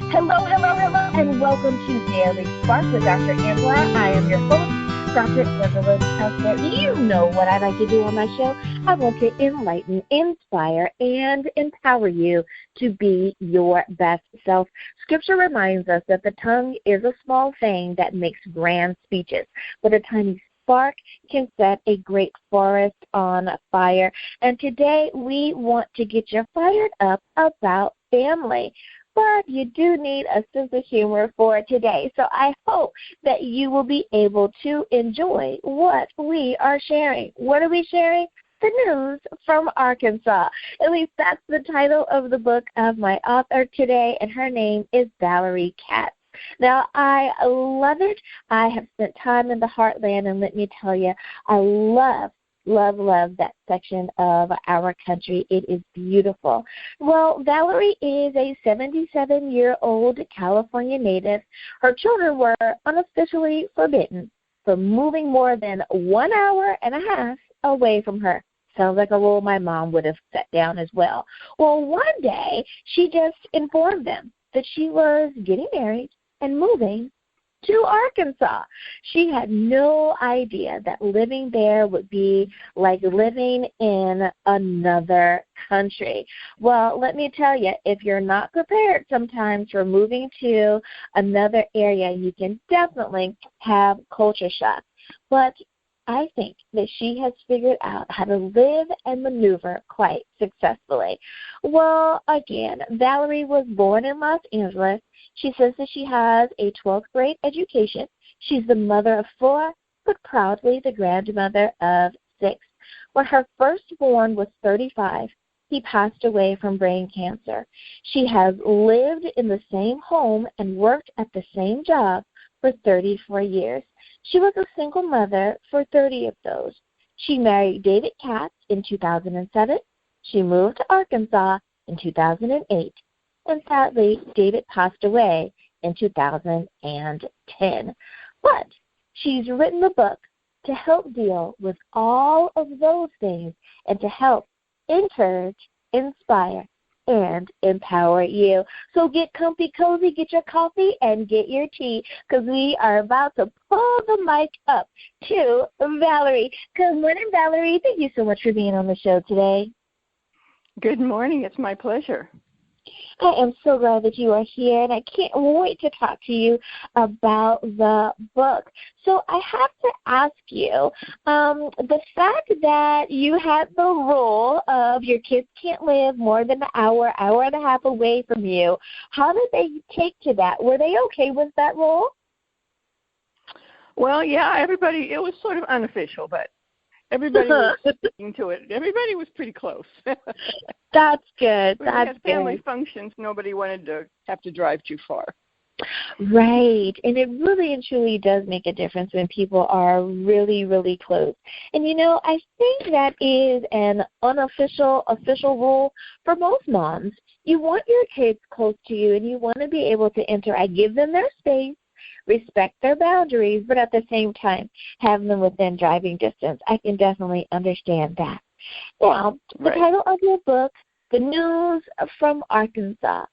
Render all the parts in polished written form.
Hello, hello, hello, and welcome to Daily Spark with Dr. Angela. I am your host, Dr. Angela Tester. You know what I like to do on my show. I want to enlighten, inspire, and empower you to be your best self. Scripture reminds us that the tongue is a small thing that makes grand speeches, but a tiny spark can set a great forest on fire. And today we want to get you fired up about family. But you do need a sense of humor for today. So I hope that you will be able to enjoy what we are sharing. What are we sharing? The news from Arkansas. At least that's the title of the book of my author today, and her name is Valerie Katz. Now, I love it. I have spent time in the heartland, and let me tell you, I love that section of our country. It is beautiful. Well, Valerie is a 77-year-old California native. Her children were unofficially forbidden from moving more than 1 hour and a half away from her. Sounds like a rule my mom would have set down as well. Well, one day she just informed them that she was getting married and moving to Arkansas. She had no idea that living there would be like living in another country. Well, let me tell you, if you're not prepared sometimes for moving to another area, you can definitely have culture shock. But I think that she has figured out how to live and maneuver quite successfully. Well, again, Valerie was born in Los Angeles. She says that she has a 12th grade education. She's the mother of 4, but proudly the grandmother of 6. When her firstborn was 35, he passed away from brain cancer. She has lived in the same home and worked at the same job for 34 years. She was a single mother for 30 of those. She married David Katz in 2007. She moved to Arkansas in 2008. And sadly, David passed away in 2010. But she's written a book to help deal with all of those things and to help encourage, inspire, and empower you. So get comfy, cozy, get your coffee, and get your tea, because we are about to pull the mic up to Valerie. Good morning, Valerie. Thank you so much for being on the show today. Good morning. It's my pleasure. I am so glad that you are here, and I can't wait to talk to you about the book. So I have to ask you, the fact that you had the rule of your kids can't live more than an hour and a half away from you, how did they take to that? Were they okay with that rule? Well, yeah, everybody, it was sort of unofficial, but everybody was sticking to it. Everybody was pretty close. That's good. When we had family functions, nobody wanted to have to drive too far. Right. And it really and truly does make a difference when people are really, really close. And, you know, I think that is an official rule for most moms. You want your kids close to you, and you want to be able to interact. Give them their space, respect their boundaries, but at the same time, have them within driving distance. I can definitely understand that. Now, the title of your book, The News from Arkansas.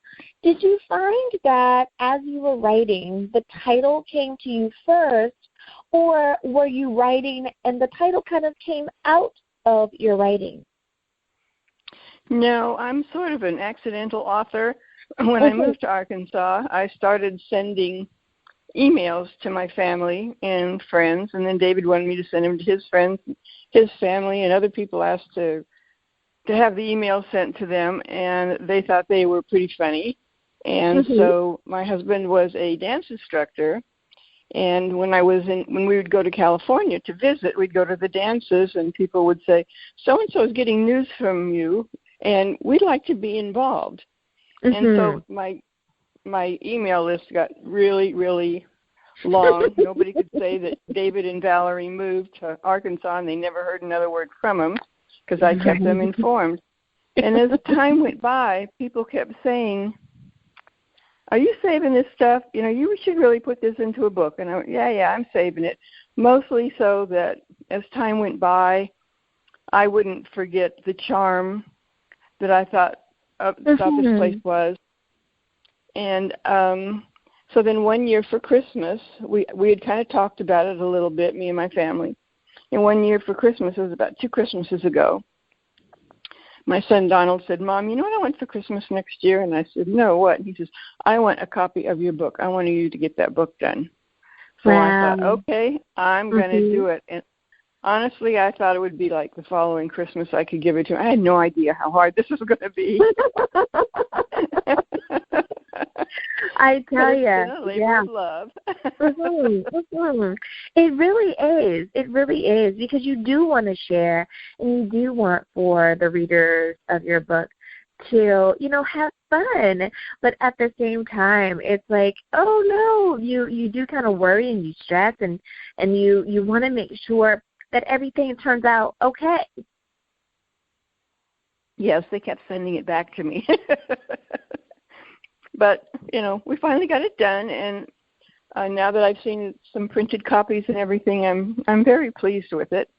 Did you find that as you were writing, the title came to you first, or were you writing and the title kind of came out of your writing? No, I'm sort of an accidental author. When I moved to Arkansas, I started sending emails to my family and friends, and then David wanted me to send them to his friends, his family, and other people asked to have the email sent to them, and they thought they were pretty funny. And so my husband was a dance instructor, and when we would go to California to visit, we'd go to the dances, and people would say, so-and-so is getting news from you, and we'd like to be involved. And so my email list got really, really long. Nobody could say that David and Valerie moved to Arkansas and they never heard another word from them because I kept them informed. And as time went by, people kept saying, are you saving this stuff? You know, you should really put this into a book. And I went, yeah, I'm saving it. Mostly so that as time went by, I wouldn't forget the charm that I thought this place was. And so then one year for Christmas, we had kind of talked about it a little bit, me and my family. And one year for Christmas, it was about 2 Christmases ago, my son Donald said, Mom, you know what I want for Christmas next year? And I said, no, what? And he says, I want a copy of your book. I want you to get that book done. So I thought, okay, I'm going to do it. And honestly, I thought it would be like the following Christmas I could give it to him. I had no idea how hard this was going to be. I tell you, a labor of love. It really is. It really is, because you do want to share, and you do want for the readers of your book to, have fun. But at the same time, it's like, oh no, you do kind of worry and you stress, and you want to make sure that everything turns out okay. Yes, they kept sending it back to me. But, we finally got it done, and now that I've seen some printed copies and everything, I'm very pleased with it.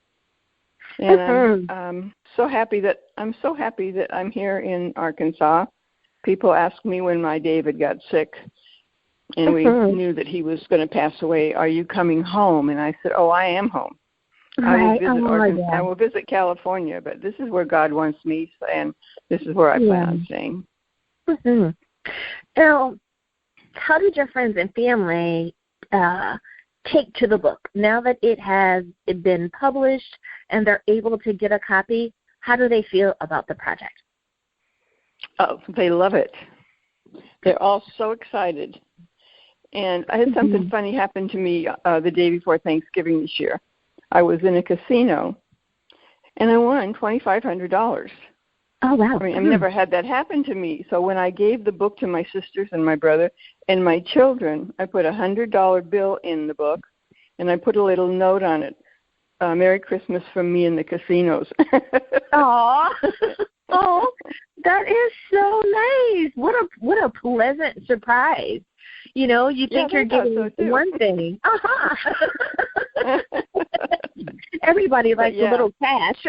And I'm so happy that I'm here in Arkansas. People asked me when my David got sick, and we knew that he was going to pass away, are you coming home? And I said, oh, I am home. Right. I will visit California, but this is where God wants me, and this is where I plan on staying. Now, how did your friends and family take to the book? Now that it has been published and they're able to get a copy, how do they feel about the project? Oh, they love it. They're all so excited. And I had something funny happen to me the day before Thanksgiving this year. I was in a casino, and I won $2,500. Oh, wow. I mean, I've never had that happen to me. So when I gave the book to my sisters and my brother and my children, I put a $100 bill in the book, and I put a little note on it, Merry Christmas from me in the casinos. Aw. Oh, that is so nice. What a pleasant surprise. You think you're getting one thing. Everybody likes a little cash.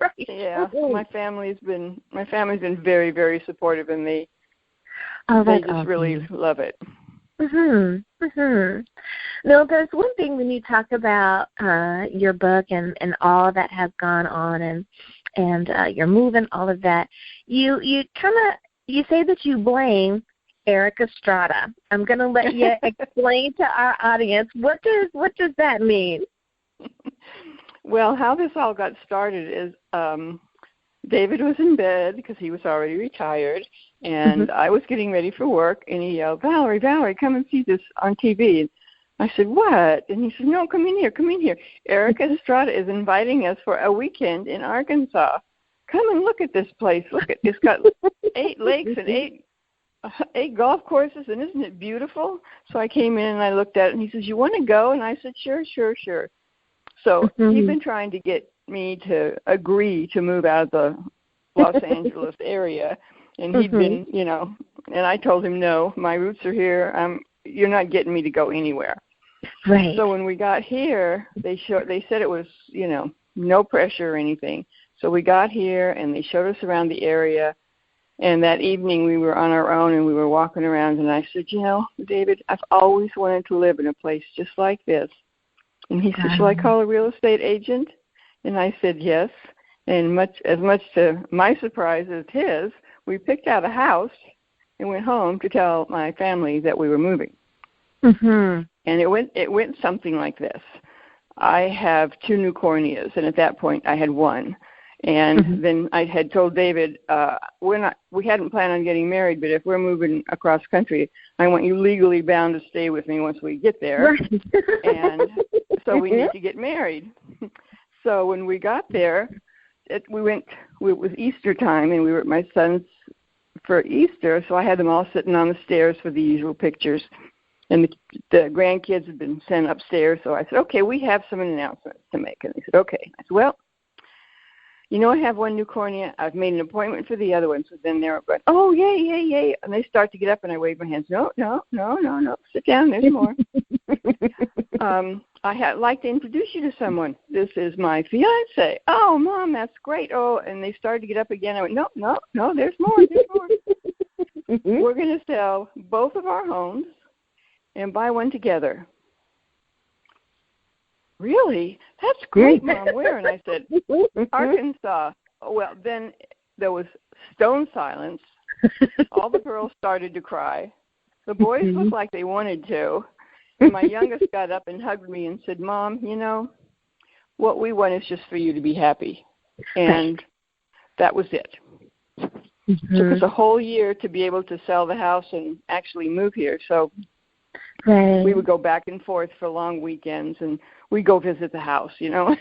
Right. Yeah, my family's been very, very supportive, and they just really love it. Now, there's one thing when you talk about your book and all that has gone on, and your move and all of that, you say that you blame Eric Estrada. I'm going to let you explain to our audience, what does that mean? Well, how this all got started is David was in bed because he was already retired, and I was getting ready for work, and he yelled, Valerie, come and see this on TV. And I said, what? And he said, no, come in here. Eric Estrada is inviting us for a weekend in Arkansas. Come and look at this place. Look, it's got 8 lakes and 8 golf courses, and isn't it beautiful? So I came in and I looked at it, and he says, you want to go? And I said, sure. So he's been trying to get me to agree to move out of the Los Angeles area, and he'd been, and I told him, no, my roots are here. You're not getting me to go anywhere. Right. So when we got here, they said it was, no pressure or anything. So we got here, and they showed us around the area. And that evening we were on our own, and we were walking around, and I said, David, I've always wanted to live in a place just like this. And he said, shall I call a real estate agent? And I said, yes. And as much to my surprise as his, we picked out a house and went home to tell my family that we were moving. And it went something like this. I have 2 new corneas, and at that point I had 1. And then I had told David, we hadn't planned on getting married, but if we're moving across country, I want you legally bound to stay with me once we get there. Right. And so we need to get married. So when we got there, it was Easter time, and we were at my son's for Easter, so I had them all sitting on the stairs for the usual pictures. And the grandkids had been sent upstairs, so I said, okay, we have some announcements to make. And they said, okay. I said, well, I have 1 new cornea. I've made an appointment for the other one. So then they're going, oh, yay. And they start to get up, and I wave my hands. No. Sit down. There's more. I'd like to introduce you to someone. This is my fiance. Oh, Mom, that's great. Oh, and they started to get up again. I went, no, there's more. we're going to sell both of our homes and buy one together. Really? That's great, Mom. Where? And I said, Arkansas. Well, then there was stone silence. All the girls started to cry. The boys looked like they wanted to. And my youngest got up and hugged me and said, Mom, you know, what we want is just for you to be happy. And that was it. It took us a whole year to be able to sell the house and actually move here. So we would go back and forth for long weekends, and we'd go visit the house, you know.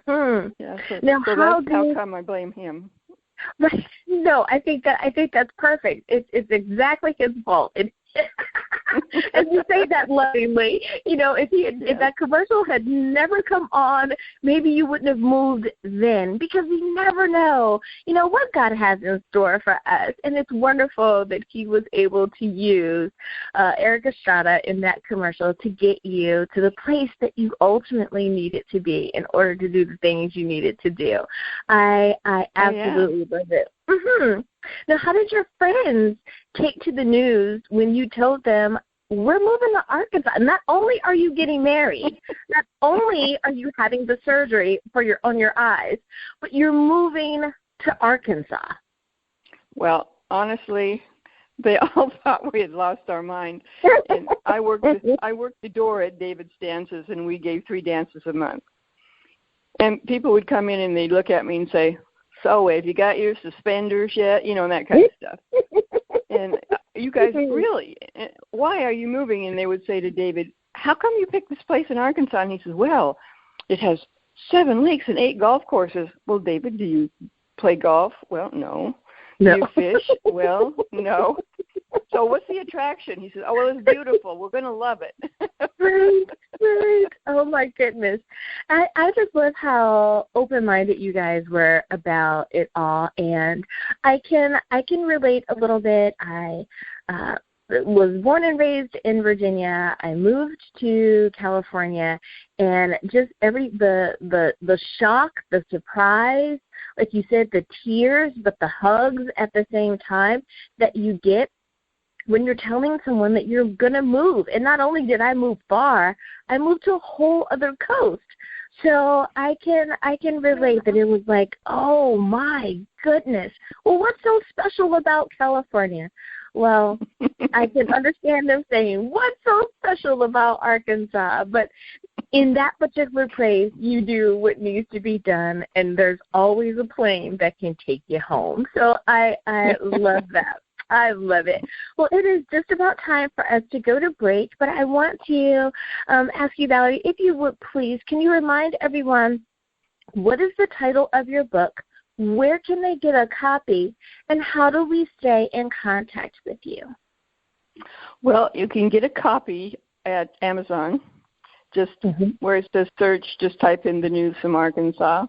Yeah, so that's how come I blame him. Right. No, I think that's perfect. It's exactly his fault. And you say that lovingly. You know, if that commercial had never come on, maybe you wouldn't have moved then, because we never know, you know, what God has in store for us. And it's wonderful that he was able to use Eric Estrada in that commercial to get you to the place that you ultimately needed to be in order to do the things you needed to do. I absolutely love it. Now, how did your friends take to the news when you told them, we're moving to Arkansas? Not only are you getting married, not only are you having the surgery on your eyes, but you're moving to Arkansas. Well, honestly, they all thought we had lost our mind. And I worked the door at David's dances, and we gave 3 dances a month. And people would come in and they'd look at me and say, so have you got your suspenders yet? You know, and that kind of stuff. And you guys, really, why are you moving? And they would say to David, how come you picked this place in Arkansas? And he says, well, it has 7 lakes and 8 golf courses. Well, David, do you play golf? Well, no. Do you fish? Well, no. So what's the attraction? He says, oh, well, it's beautiful. We're going to love it. Right. Oh, my goodness. I just love how open-minded you guys were about it all. And I can relate a little bit. I was born and raised in Virginia. I moved to California, and just the shock, the surprise, like you said, the tears, but the hugs at the same time that you get when you're telling someone that you're going to move. And not only did I move far, I moved to a whole other coast. So I can relate that it was like, oh, my goodness. Well, what's so special about California? Well, I can understand them saying, what's so special about Arkansas? But in that particular place, you do what needs to be done, and there's always a plane that can take you home. So I love that. I love it. Well, it is just about time for us to go to break, but I want to ask you, Valerie, if you would please, can you remind everyone, what is the title of your book, where can they get a copy, and how do we stay in contact with you? Well, you can get a copy at Amazon. Just where it says search, just type in The News from Arkansas.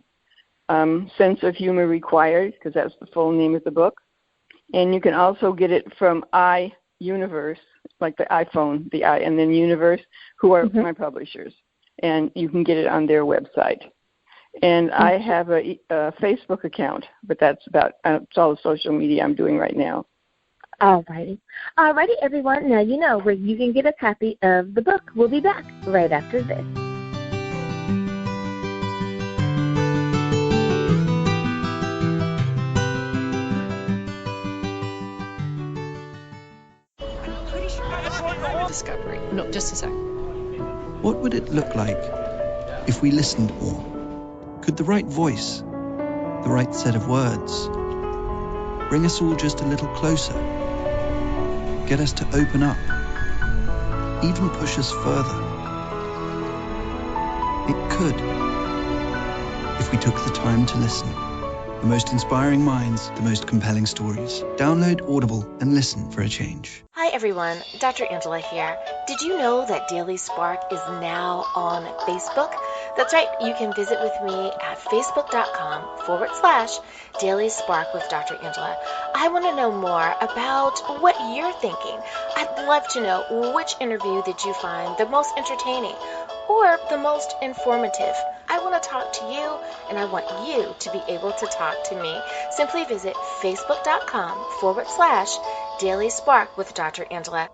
Sense of Humor Required, because that's the full name of the book. And you can also get it from iUniverse, like the iPhone, the I, and then Universe, who are my publishers. And you can get it on their website. And I have a Facebook account, but that's about it's all the social media I'm doing right now. All righty, everyone. Now you know where you can get a copy of the book. We'll be back right after this. Discovery. Look, just a sec. What would it look like if we listened more? Could the right voice, the right set of words, bring us all just a little closer? Get us to open up, even push us further? It could, if we took the time to listen. The most inspiring minds, the most compelling stories. Download Audible and listen for a change. Hi everyone, Dr. Angela here. Did you know that Daily Spark is now on Facebook? That's right, you can visit with me at facebook.com/Daily Spark with Dr. Angela. I want to know more about what you're thinking. I'd love to know which interview did you find the most entertaining or the most informative. I want to talk to you, and I want you to be able to talk to me. Simply visit facebook.com/Daily Spark with Dr. Angela.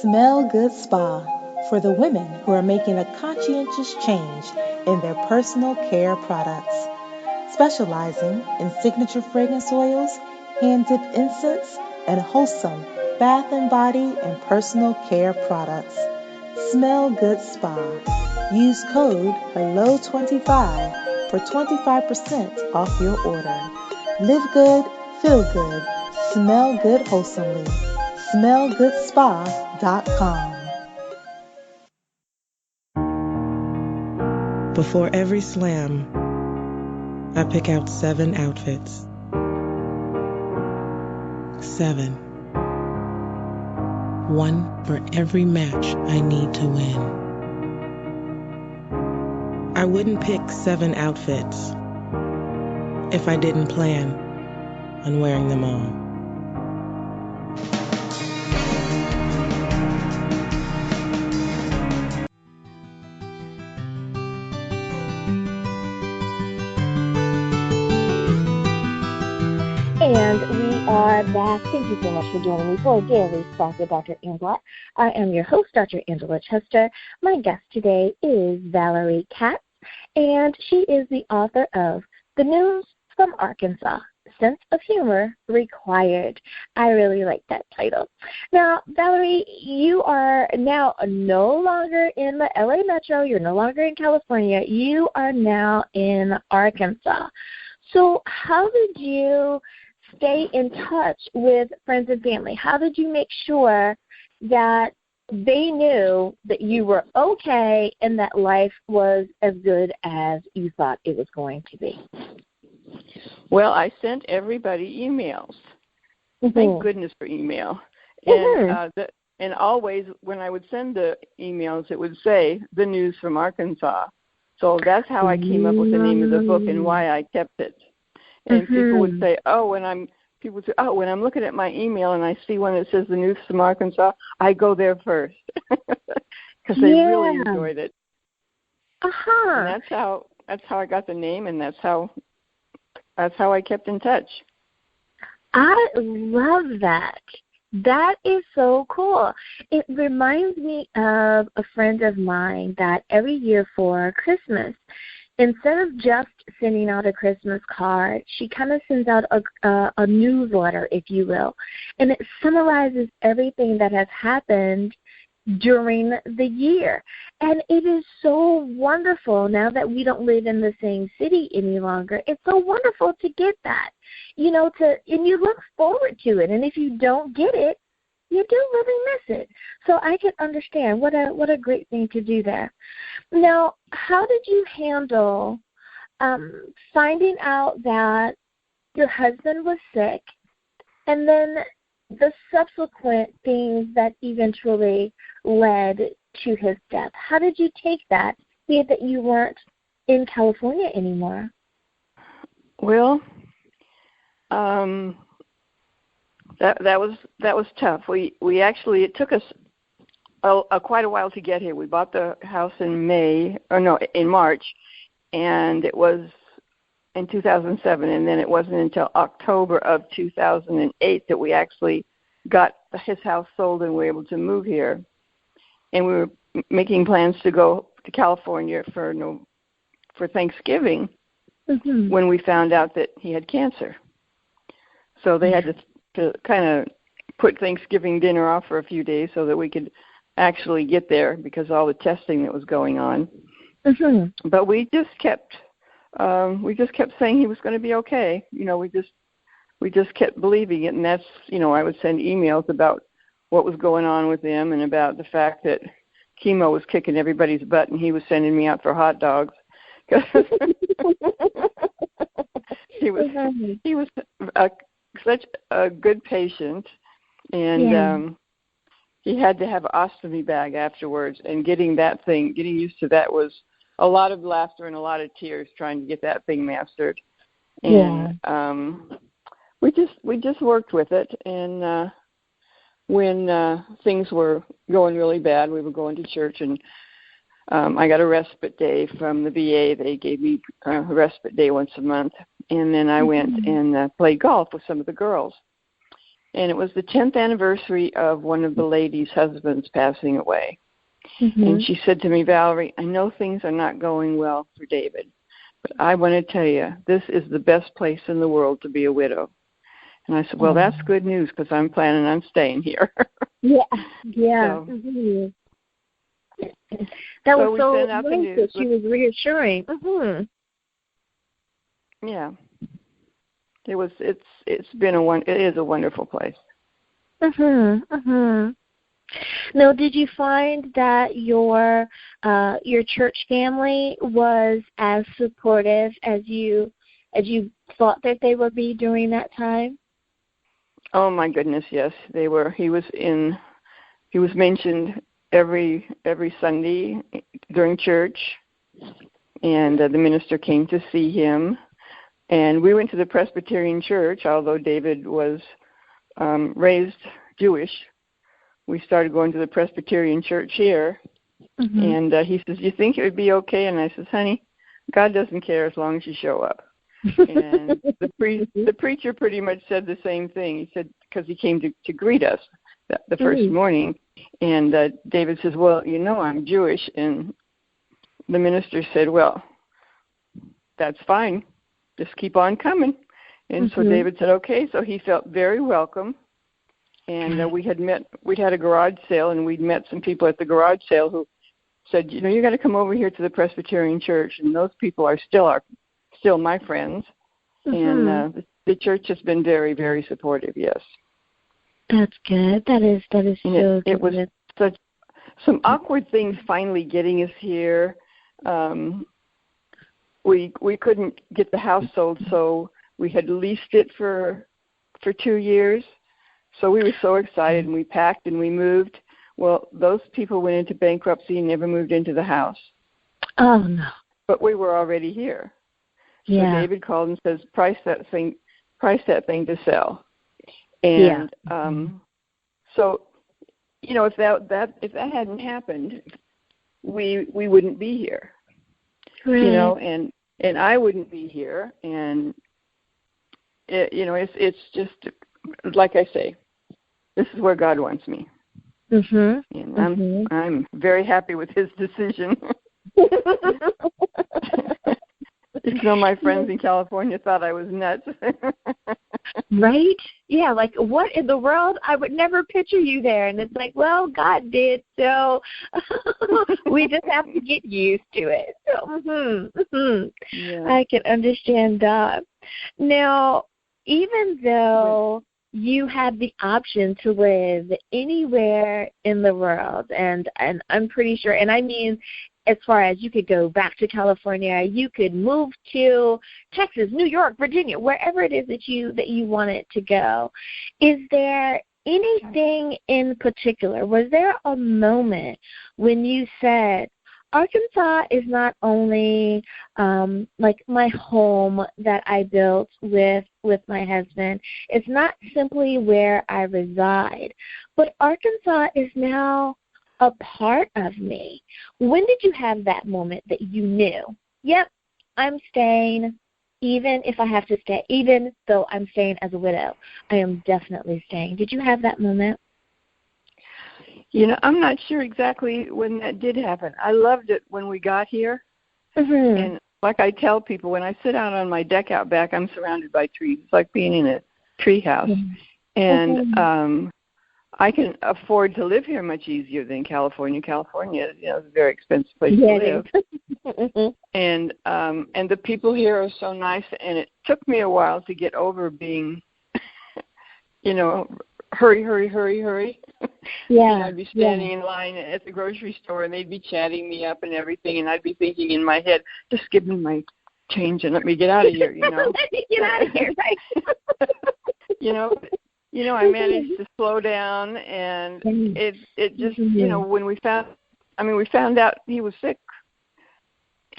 Smell Good Spa for the women who are making a conscientious change in their personal care products. Specializing in signature fragrance oils, hand-dipped incense, and wholesome bath and body and personal care products. Smell Good Spa. Use code HELLO25 for 25% off your order. Live good, feel good, smell good wholesomely. SmellGoodSpa.com. Before every slam, I pick out 7 outfits. 7. One for every match I need to win. I wouldn't pick 7 outfits if I didn't plan on wearing them all. And we are back. Thank you so much for joining me for Daily Spark with Dr. Angela. I am your host, Dr. Angela Chester. My guest today is Valerie Katz, and she is the author of The News from Arkansas, Sense of Humor Required. I really like that title. Now, Valerie, you are now no longer in the LA Metro. You're no longer in California. You are now in Arkansas. So how did you stay in touch with friends and family? How did you make sure that they knew that you were okay and that life was as good as you thought it was going to be? Well, I sent everybody emails. Mm-hmm. Thank goodness for email. Mm-hmm. And always when I would send the emails, it would say The News from Arkansas. So that's how I came up with the name of the book and why I kept it. And people would say, when I'm looking at my email and I see one that says The News from Arkansas, I go there first because they really enjoyed it. And that's how I got the name, and that's how I kept in touch. I love that. That is so cool. It reminds me of a friend of mine that every year for Christmas, instead of just sending out a Christmas card, she kind of sends out a newsletter, if you will, and it summarizes everything that has happened during the year. And it is so wonderful now that we don't live in the same city any longer. It's so wonderful to get that, and you look forward to it. And if you don't get it, you do really miss it. So I can understand what a great thing to do there. Now, how did you handle finding out that your husband was sick and then the subsequent things that eventually led to his death? How did you take that, be it that you weren't in California anymore? Well, that was tough. We actually, it took us quite a while to get here. We bought the house in March, and it was in 2007, and then it wasn't until October of 2008 that we actually got his house sold and were able to move here. And we were making plans to go to California for Thanksgiving when we found out that he had cancer. So they had to kind of put Thanksgiving dinner off for a few days so that we could actually get there because of all the testing that was going on. But we just kept saying he was going to be okay. We just kept believing it, and that's, I would send emails about what was going on with him and about the fact that chemo was kicking everybody's butt, and he was sending me out for hot dogs. He was such a good patient, And he had to have an ostomy bag afterwards, and getting used to that was a lot of laughter and a lot of tears trying to get that thing mastered. And we just worked with it. And when things were going really bad, we were going to church, and I got a respite day from the VA. They gave me a respite day once a month, and then I went and played golf with some of the girls. And it was the 10th anniversary of one of the ladies' husbands passing away. And she said to me, Valerie, I know things are not going well for David, but I want to tell you, this is the best place in the world to be a widow. And I said, well, that's good news, because I'm planning on staying here. So, that was so nice that she was reassuring. Yeah. It is a wonderful place. Now, did you find that your church family was as supportive as you thought that they would be during that time? Oh my goodness, yes, they were. He was mentioned every Sunday during church, and the minister came to see him. And we went to the Presbyterian church, although David was raised Jewish. We started going to the Presbyterian church here. And he says, you think it would be okay? And I says, honey, God doesn't care as long as you show up. And the preacher pretty much said the same thing. He said, because he came to greet us the first morning. And David says, well, I'm Jewish. And the minister said, well, that's fine. Just keep on coming. And so David said, okay. So he felt very welcome. And we'd had a garage sale, and we'd met some people at the garage sale who said, you got to come over here to the Presbyterian church. And those people are still my friends. And the church has been very, very supportive, yes. That's good. That is so good. It was some awkward things finally getting us here. We couldn't get the house sold, so we had leased it for 2 years. So we were so excited, and we packed and we moved. Well, those people went into bankruptcy and never moved into the house. Oh, no. But we were already here. Yeah. So David called and says, price that thing to sell. And so, if that hadn't happened, we wouldn't be here. Right. And I wouldn't be here. And it's just like I say, this is where God wants me. And I'm very happy with his decision. My friends in California thought I was nuts. Right? Yeah, like, what in the world? I would never picture you there. And it's like, well, God did, so we just have to get used to it. So, I can understand that. Now, even though you have the option to live anywhere in the world, and I'm pretty sure, and I mean, as far as you could go back to California, you could move to Texas, New York, Virginia, wherever it is that you wanted to go. Is there anything in particular? Was there a moment when you said, Arkansas is not only like my home that I built with my husband. It's not simply where I reside, but Arkansas is now a part of me. When did you have that moment that you knew, yep, I'm staying, even if I have to stay, even though I'm staying as a widow, I am definitely staying? Did you have that moment? I'm not sure exactly when that did happen. I loved it when we got here. And like I tell people, when I sit out on my deck out back, I'm surrounded by trees. It's like being in a tree house. And I can afford to live here much easier than California. California, is a very expensive place to live. And the people here are so nice. And it took me a while to get over being, hurry. Yeah. I'd be standing in line at the grocery store, and they'd be chatting me up and everything, and I'd be thinking in my head, just give me my change and let me get out of here, Get out of here, right? I managed to slow down, and it just, when we found out he was sick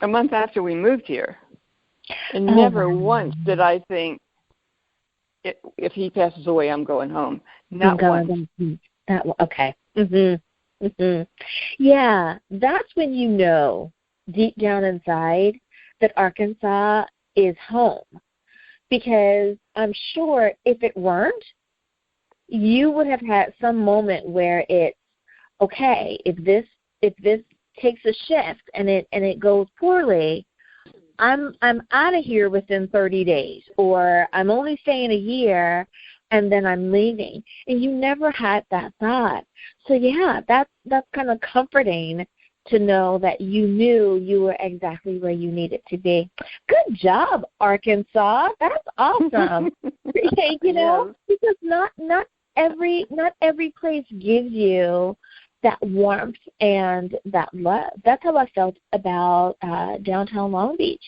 a month after we moved here, and never once did I think, if he passes away, I'm going home. Not once. Okay. Yeah, that's when you know deep down inside that Arkansas is home. Because I'm sure if it weren't, you would have had some moment where it's okay. If this takes a shift and it goes poorly, I'm out of here within 30 days, or I'm only staying a year and then I'm leaving. And you never had that thought. So yeah, that's kind of comforting to know that you knew you were exactly where you needed to be. Good job, Arkansas. That's awesome. Because not every place gives you that warmth and that love. That's how I felt about downtown Long Beach.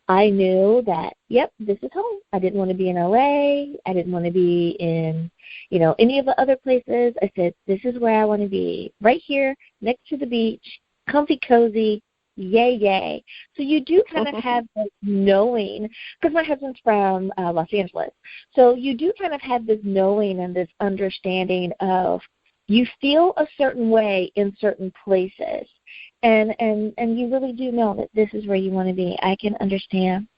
I knew that, yep, this is home. I didn't want to be in LA. I didn't want to be in, any of the other places. I said, this is where I want to be, right here next to the beach, comfy, cozy, yay, yay. So you do kind of have this knowing, because my husband's from Los Angeles, so you do kind of have this knowing and this understanding of you feel a certain way in certain places, and you really do know that this is where you want to be. I can understand.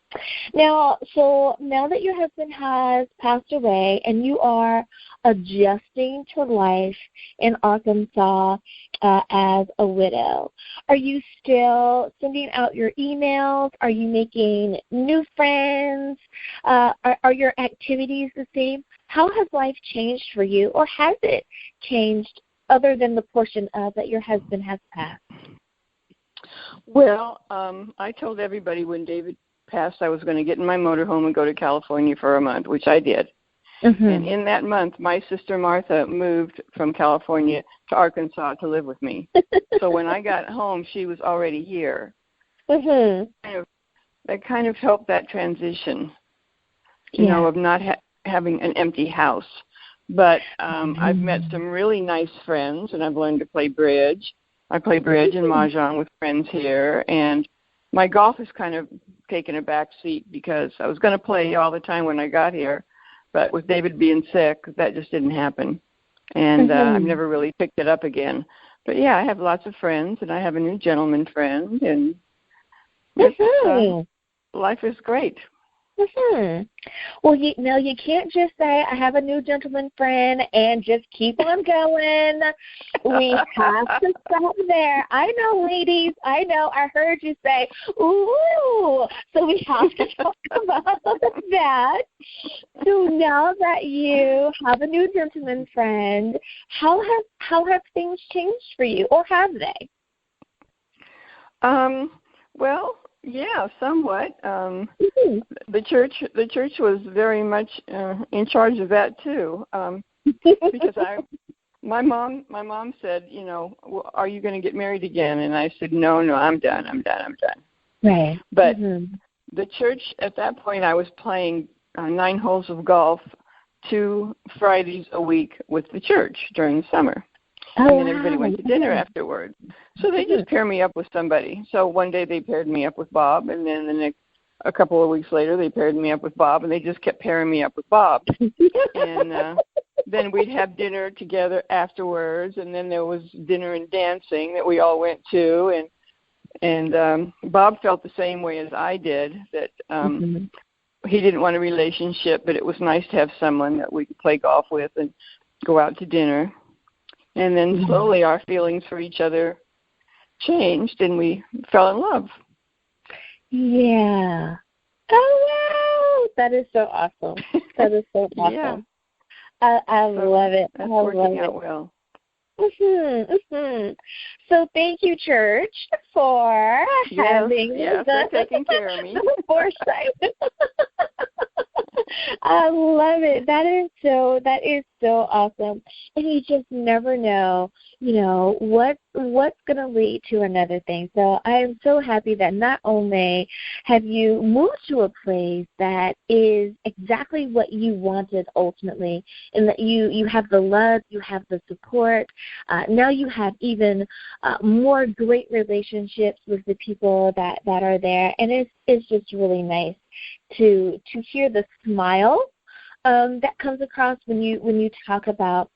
Now that your husband has passed away and you are adjusting to life in Arkansas as a widow, are you still sending out your emails? Are you making new friends? Are your activities the same? How has life changed for you, or has it changed other than the portion of that your husband has passed? Well, I told everybody when David passed I was going to get in my motorhome and go to California for a month, which I did. And in that month, my sister Martha moved from California to Arkansas to live with me. So when I got home, she was already here. That kind of helped that transition, of not having an empty house. But I've met some really nice friends, and I've learned to play bridge. I play bridge and mahjong with friends here, and my golf has kind of taken a back seat because I was going to play all the time when I got here, but with David being sick, that just didn't happen, and I've never really picked it up again. But yeah, I have lots of friends, and I have a new gentleman friend, and life is great. Well, you can't just say, I have a new gentleman friend and just keep on going. We have to stop there. I know, ladies. I know. I heard you say, ooh. So we have to talk about that. So now that you have a new gentleman friend, how have things changed for you, or have they? Well, yeah, somewhat. The church was very much in charge of that too, because my mom said, are you going to get married again? And I said, no, I'm done. Right. But the church at that point, I was playing 9 holes of golf 2 Fridays a week with the church during the summer. And then everybody went to dinner afterward. So they just pair me up with somebody. So one day they paired me up with Bob, and then a couple of weeks later they paired me up with Bob, and they just kept pairing me up with Bob. And then we'd have dinner together afterwards, and then there was dinner and dancing that we all went to. And Bob felt the same way as I did, that he didn't want a relationship, but it was nice to have someone that we could play golf with and go out to dinner. And then slowly our feelings for each other changed, and we fell in love. Yeah. Oh, wow. That is so awesome. That is so awesome. Yeah. I love it. That's working out well. So thank you, church, for having for taking care of me. the foresight. I love it. That is so awesome. And you just never know, what's going to lead to another thing. So I am so happy that not only have you moved to a place that is exactly what you wanted ultimately, and that you have the love, you have the support. Now you have even more great relationships with the people that are there, and it's just really nice to hear the smile that comes across when you talk about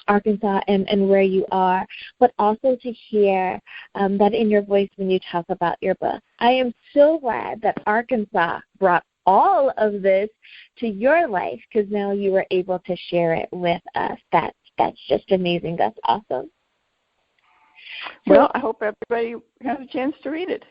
Arkansas and where you are, but also to hear that in your voice when you talk about your book. I am so glad that Arkansas brought all of this to your life, because now you were able to share it with us. That's just amazing. That's awesome. Well, I hope everybody has a chance to read it.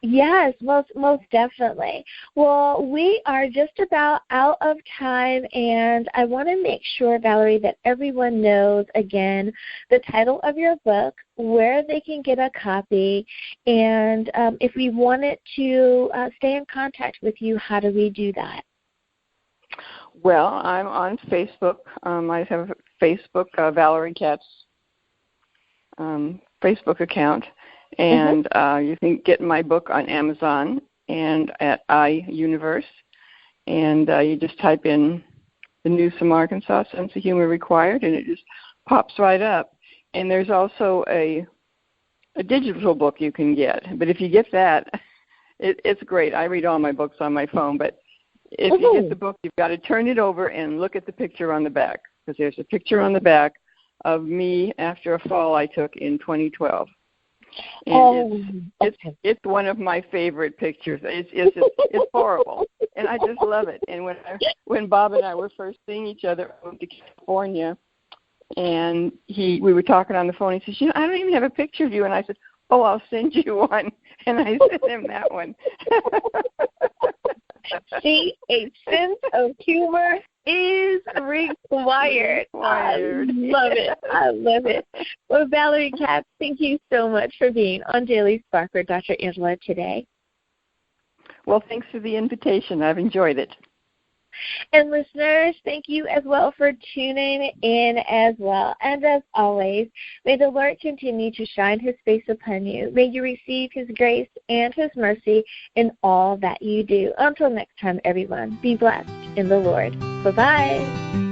Yes, most definitely. Well, we are just about out of time, and I want to make sure, Valerie, that everyone knows, again, the title of your book, where they can get a copy, and if we wanted to stay in contact with you, how do we do that? Well, I'm on Facebook. I have a Facebook, Valerie Katz Facebook account. And you can get my book on Amazon and at iUniverse. And you just type in The News from Arkansas, Sense of Humor Required, and it just pops right up. And there's also a digital book you can get. But if you get that, it's great. I read all my books on my phone. But if you get the book, you've got to turn it over and look at the picture on the back, because there's a picture on the back of me after a fall I took in 2012. And it's one of my favorite pictures. It's horrible, and I just love it. And when Bob and I were first seeing each other, I went to California, and we were talking on the phone. He says, I don't even have a picture of you. And I said, oh, I'll send you one. And I sent him that one. See, a sense of humor is required. I love it. I love it. Well, Valerie Katz, thank you so much for being on Daily Spark with Dr. Angela today. Well, thanks for the invitation. I've enjoyed it. And listeners, thank you as well for tuning in as well. And as always, may the Lord continue to shine his face upon you. May you receive his grace and his mercy in all that you do. Until next time, everyone, be blessed in the Lord. Bye-bye.